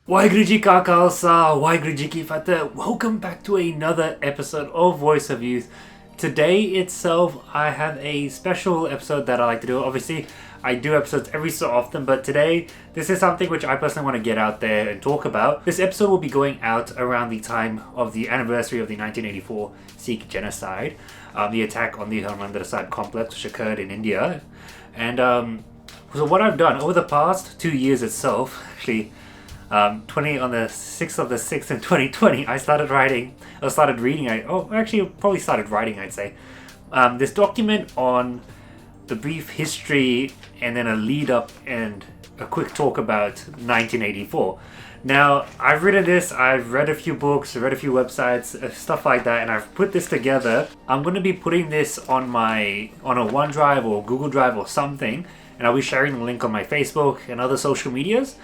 Waheguru Ji Ka Khalsa, Waheguru Ji Ki Fateh. Welcome back to another episode of Voice of Youth. Today itself, I have a special episode that I like to do. Obviously, I do episodes every so often, but today, this is something which I personally want to get out there and talk about. This episode will be going out around the time of the anniversary of the 1984 Sikh Genocide, the attack on the Harmandir Sahib complex which occurred in India. And so what I've done over the past 2 years itself, actually, on the 6th of the 6th in 2020, I started writing, I'd say, this document on the brief history and then a lead up and a quick talk about 1984. Now, I've written this, I've read a few books, read a few websites, stuff like that, and I've put this together. I'm going to be putting this on a OneDrive or Google Drive or something, and I'll be sharing the link on my Facebook and other social medias.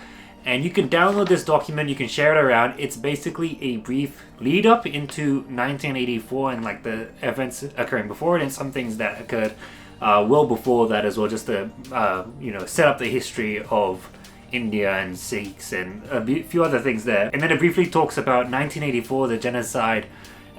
And you can download this document, you can share it around. It's basically a brief lead up into 1984 and like the events occurring before it and some things that occurred well before that as well, just to set up the history of India and Sikhs and a few other things there. And then it briefly talks about 1984, the genocide,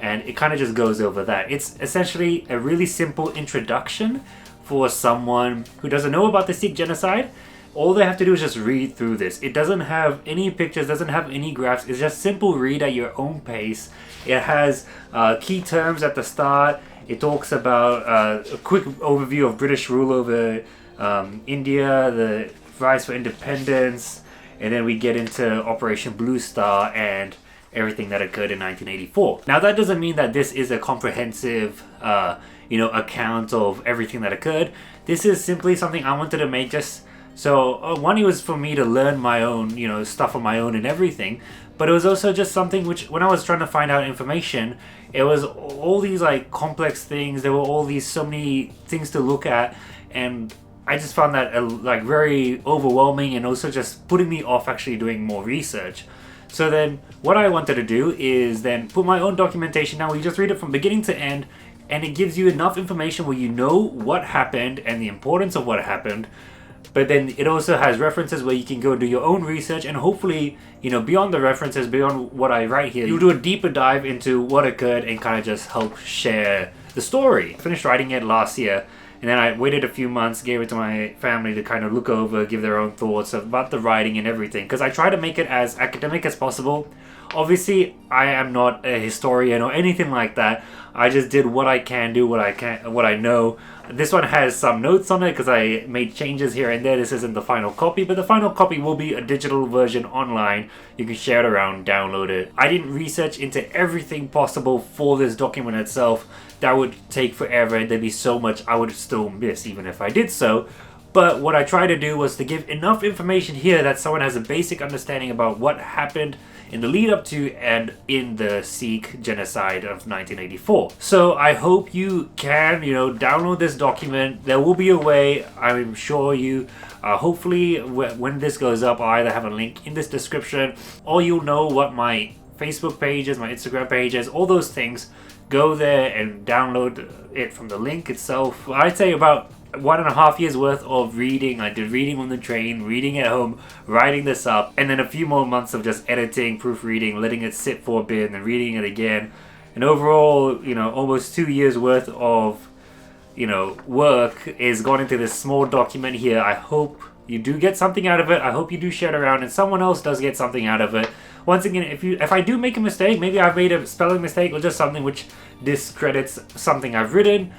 and it kind of just goes over that. It's essentially a really simple introduction for someone who doesn't know about the Sikh genocide. All they have to do is just read through this. It doesn't have any pictures, doesn't have any graphs. It's just simple read at your own pace. It has key terms at the start. It talks about a quick overview of British rule over India, the rise for independence, and then we get into Operation Blue Star and everything that occurred in 1984. Now that doesn't mean that this is a comprehensive account of everything that occurred. This is simply something I wanted to make just... So, one, it was for me to learn my own, stuff on my own and everything, but it was also just something which, when I was trying to find out information, it was all these, complex things, there were so many things to look at, and I just found that, very overwhelming and also just putting me off actually doing more research. So then, what I wanted to do is then put my own documentation down where you just read it from beginning to end, and it gives you enough information where you know what happened and the importance of what happened. But then it also has references where you can go do your own research and hopefully, beyond the references, beyond what I write here, you'll do a deeper dive into what occurred and kind of just help share the story. I finished writing it last year and then I waited a few months, gave it to my family to kind of look over, give their own thoughts about the writing and everything. Because I try to make it as academic as possible. Obviously, I am not a historian or anything like that. I just did what I can do, what I know. This one has some notes on it because I made changes here and there. This isn't the final copy, but the final copy will be a digital version online. You can share it around, download it. I didn't research into everything possible for this document itself. That would take forever. There'd be so much I would still miss even if I did so. But what I tried to do was to give enough information here that someone has a basic understanding about what happened in the lead up to and in the Sikh Genocide of 1984. So I hope you can, download this document. There will be a way, I'm sure you, hopefully when this goes up, I'll either have a link in this description or you'll know what my Facebook page is, my Instagram page is, all those things. Go there and download it from the link itself. I'd say about 1.5 years worth of reading. I did reading on the train, reading at home, writing this up, and then a few more months of just editing, proofreading, letting it sit for a bit, and then reading it again. And overall, almost 2 years worth of, work is gone into this small document here. I hope you do get something out of it. I hope you do share it around and someone else does get something out of it. Once again, if I do make a mistake, maybe I've made a spelling mistake or just something which discredits something I've written,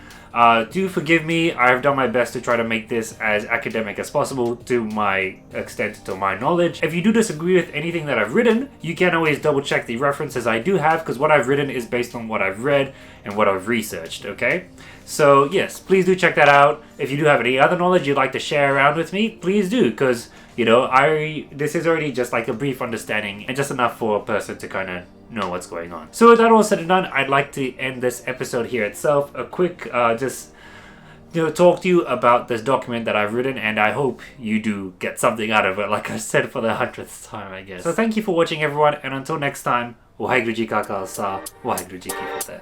do forgive me. I've done my best to try to make this as academic as possible to my extent, to my knowledge. If you do disagree with anything that I've written, you can always double check the references I do have because what I've written is based on what I've read and what I've researched, okay? So yes, please do check that out. If you do have any other knowledge you'd like to share around with me, please do, because this is already just like a brief understanding and just enough for a person to kind of know what's going on. So with that all said and done, I'd like to end this episode here itself. A quick talk to you about this document that I've written, and I hope you do get something out of it, like I said for the 100th time, I guess. So thank you for watching, everyone, and until next time, Waheguru Ji Ka Khalsa, Waheguru Ji Ki Fateh.